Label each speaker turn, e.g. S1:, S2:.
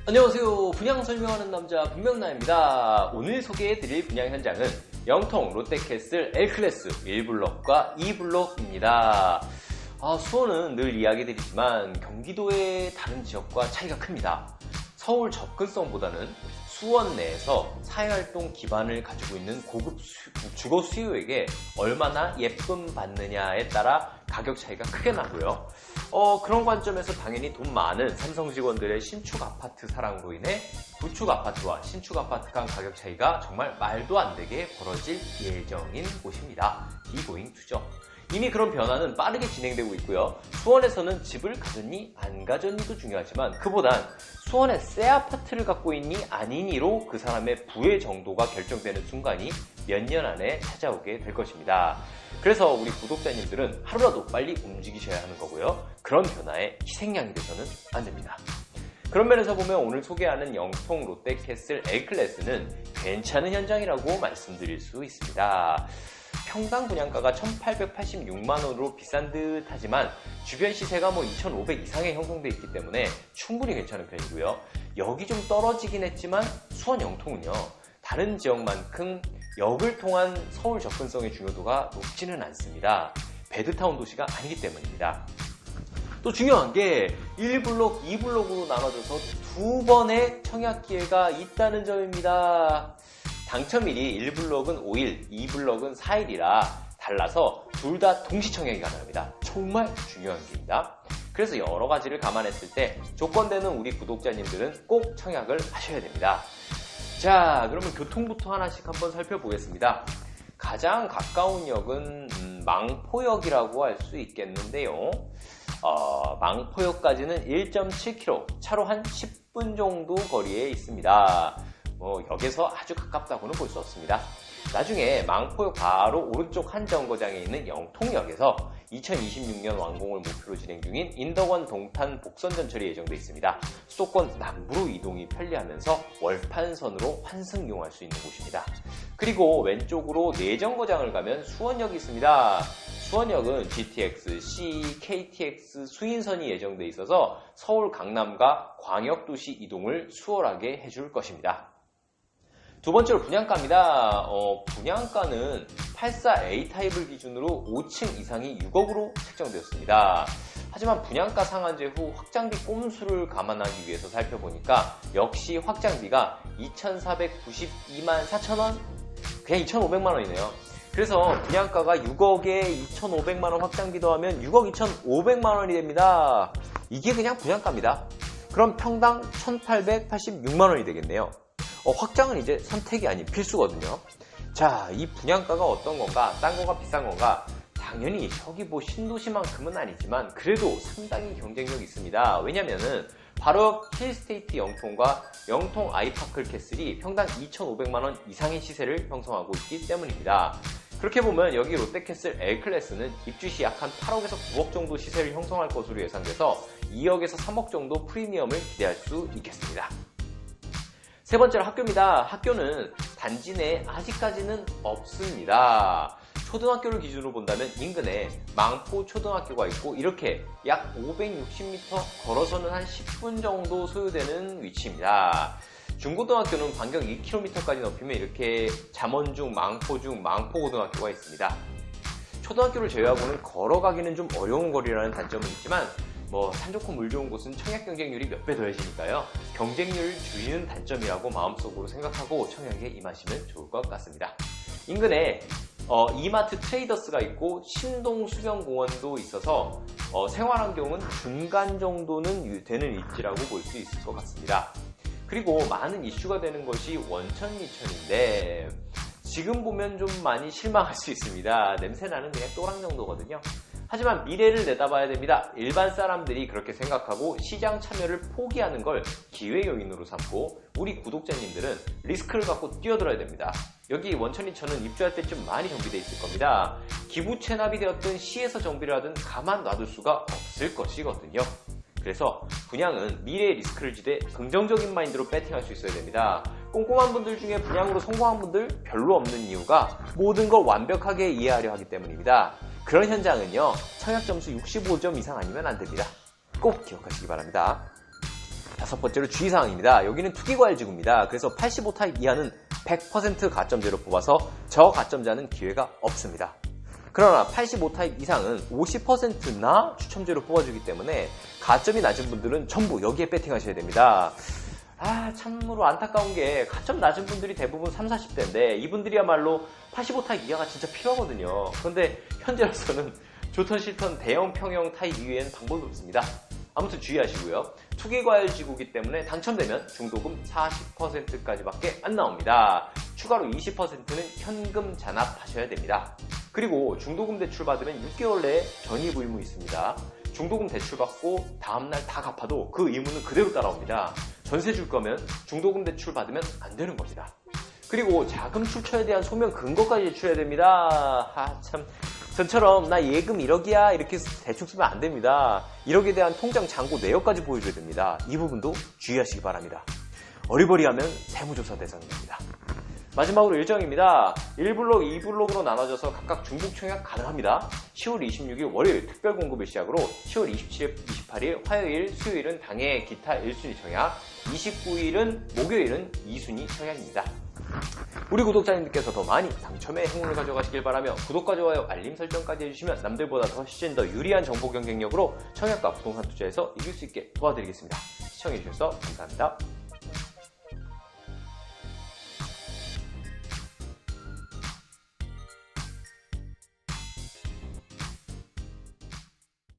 S1: 안녕하세요. 분양 설명하는 남자 분명나입니다. 오늘 소개해드릴 분양 현장은 영통 롯데캐슬 L클래스 1블럭과 2블럭입니다. 수원은 늘 이야기드리지만 경기도의 다른 지역과 차이가 큽니다. 서울 접근성보다는 수원 내에서 사회활동 기반을 가지고 있는 고급 주거 수요에게 얼마나 예쁨 받느냐에 따라 가격 차이가 크게 나고요. 그런 관점에서 당연히 돈 많은 삼성 직원들의 신축 아파트 사랑으로 인해 구축 아파트와 신축 아파트 간 가격 차이가 정말 말도 안 되게 벌어질 예정인 곳입니다. 디고잉투죠. 이미 그런 변화는 빠르게 진행되고 있고요. 수원에서는 집을 가졌니 안 가졌니도 중요하지만 그보단 수원에 새 아파트를 갖고 있니 아니니로 그 사람의 부의 정도가 결정되는 순간이 몇 년 안에 찾아오게 될 것입니다. 그래서 우리 구독자님들은 하루라도 빨리 움직이셔야 하는 거고요. 그런 변화에 희생양이 돼서는 안 됩니다. 그런 면에서 보면 오늘 소개하는 영통 롯데캐슬 L클래스는 괜찮은 현장이라고 말씀드릴 수 있습니다. 평당 분양가가 1,886만원으로 비싼 듯 하지만 주변 시세가 2,500 이상에 형성되어 있기 때문에 충분히 괜찮은 편이고요. 여기 좀 떨어지긴 했지만 수원 영통은요, 다른 지역만큼 역을 통한 서울 접근성의 중요도가 높지는 않습니다. 배드타운 도시가 아니기 때문입니다. 또 중요한 게 1블록, 2블록으로 나눠져서 두 번의 청약 기회가 있다는 점입니다. 당첨일이 1블록은 5일, 2블록은 4일이라 달라서 둘 다 동시 청약이 가능합니다. 정말 중요한 게입니다. 그래서 여러 가지를 감안했을 때 조건되는 우리 구독자님들은 꼭 청약을 하셔야 됩니다. 자, 그러면 교통부터 하나씩 한번 살펴보겠습니다. 가장 가까운 역은 망포역이라고 할 수 있겠는데요. 망포역까지는 1.7km, 차로 한 10분 정도 거리에 있습니다. 역에서 아주 가깝다고는 볼 수 없습니다. 나중에 망포역 바로 오른쪽 한 정거장에 있는 영통역에서 2026년 완공을 목표로 진행 중인 인덕원 동탄 복선 전철이 예정되어 있습니다. 수도권 남부로 이동이 편리하면서 월판선으로 환승 이용할 수 있는 곳입니다. 그리고 왼쪽으로 내정거장을 가면 수원역이 있습니다. 수원역은 GTX, C, KTX 수인선이 예정되어 있어서 서울 강남과 광역도시 이동을 수월하게 해줄 것입니다. 두 번째로 분양가입니다. 분양가는 84A 타입을 기준으로 5층 이상이 6억으로 책정되었습니다. 하지만 분양가 상한제 후 확장비 꼼수를 감안하기 위해서 살펴보니까 역시 확장비가 2,492만 4천원? 그냥 2,500만원이네요. 그래서 분양가가 6억에 2,500만원 확장비 더하면 6억 2,500만원이 됩니다. 이게 그냥 분양가입니다. 그럼 평당 1,886만원이 되겠네요. 확장은 이제 선택이 아닌 필수거든요. 자, 이 분양가가 어떤 건가? 딴 거가 비싼 건가? 당연히 여기 신도시만큼은 아니지만 그래도 상당히 경쟁력이 있습니다. 왜냐면은 바로 힐스테이트 영통과 영통 아이파클 캐슬이 평당 2,500만원 이상의 시세를 형성하고 있기 때문입니다. 그렇게 보면 여기 롯데캐슬 L클래스는 입주 시 약 한 8억에서 9억 정도 시세를 형성할 것으로 예상돼서 2억에서 3억 정도 프리미엄을 기대할 수 있겠습니다. 세 번째로 학교입니다. 학교는 단지 내에 아직까지는 없습니다. 초등학교를 기준으로 본다면 인근에 망포 초등학교가 있고 이렇게 약 560m 걸어서는 한 10분 정도 소요되는 위치입니다. 중고등학교는 반경 2km까지 넓히면 이렇게 잠원중, 망포중, 망포고등학교가 있습니다. 초등학교를 제외하고는 걸어가기는 좀 어려운 거리라는 단점은 있지만 산 좋고 물 좋은 곳은 청약 경쟁률이 몇 배 더해지니까요. 경쟁률을 줄이는 단점이라고 마음속으로 생각하고 청약에 임하시면 좋을 것 같습니다. 인근에 이마트 트레이더스가 있고 신동 수경공원도 있어서 생활환경은 중간 정도는 되는 입지라고 볼 수 있을 것 같습니다. 그리고 많은 이슈가 되는 것이 원천리천인데 지금 보면 좀 많이 실망할 수 있습니다. 냄새나는 그냥 또랑 정도거든요. 하지만 미래를 내다봐야 됩니다. 일반 사람들이 그렇게 생각하고 시장 참여를 포기하는 걸 기회 요인으로 삼고 우리 구독자님들은 리스크를 갖고 뛰어들어야 됩니다. 여기 원천리천은 입주할 때쯤 많이 정비되어 있을 겁니다. 기부 체납이 되었든 시에서 정비를 하든 가만 놔둘 수가 없을 것이거든요. 그래서 분양은 미래의 리스크를 지대 긍정적인 마인드로 배팅할 수 있어야 됩니다. 꼼꼼한 분들 중에 분양으로 성공한 분들 별로 없는 이유가 모든 걸 완벽하게 이해하려 하기 때문입니다. 그런 현장은요, 청약 점수 65점 이상 아니면 안 됩니다. 꼭 기억하시기 바랍니다. 다섯 번째로 주의사항입니다. 여기는 투기과열지구입니다. 그래서 85타입 이하는 100% 가점제로 뽑아서 저가점자는 기회가 없습니다. 그러나 85타입 이상은 50%나 추첨제로 뽑아주기 때문에 가점이 낮은 분들은 전부 여기에 배팅하셔야 됩니다. 참으로 안타까운 게 가점 낮은 분들이 대부분 30, 40대인데 이분들이야말로 85타입 이하가 진짜 필요하거든요. 그런데 현재로서는 좋던 싫던 대형 평형 타입 이외에는 방법이 없습니다. 아무튼 주의하시고요. 투기과열지구이기 때문에 당첨되면 중도금 40%까지밖에 안 나옵니다. 추가로 20%는 현금 잔압하셔야 됩니다. 그리고 중도금 대출 받으면 6개월 내에 전입 의무 있습니다. 중도금 대출 받고 다음날 다 갚아도 그 의무는 그대로 따라옵니다. 전세 줄 거면 중도금 대출 받으면 안 되는 겁니다. 그리고 자금 출처에 대한 소명 근거까지 제출해야 됩니다. 전처럼 나 예금 1억이야 이렇게 대충 쓰면 안 됩니다. 1억에 대한 통장 잔고 내역까지 보여줘야 됩니다. 이 부분도 주의하시기 바랍니다. 어리버리하면 세무조사 대상이 됩니다. 마지막으로 일정입니다. 1블록, 2블록으로 나눠져서 각각 중복 청약 가능합니다. 10월 26일 월요일 특별 공급을 시작으로 10월 27일, 28일 화요일, 수요일은 당일 기타 1순위 청약, 29일은 목요일은 2순위 청약입니다. 우리 구독자님들께서 더 많이 당첨의 행운을 가져가시길 바라며 구독과 좋아요, 알림 설정까지 해주시면 남들보다 훨씬 더 유리한 정보 경쟁력으로 청약과 부동산 투자에서 이길 수 있게 도와드리겠습니다. 시청해주셔서 감사합니다.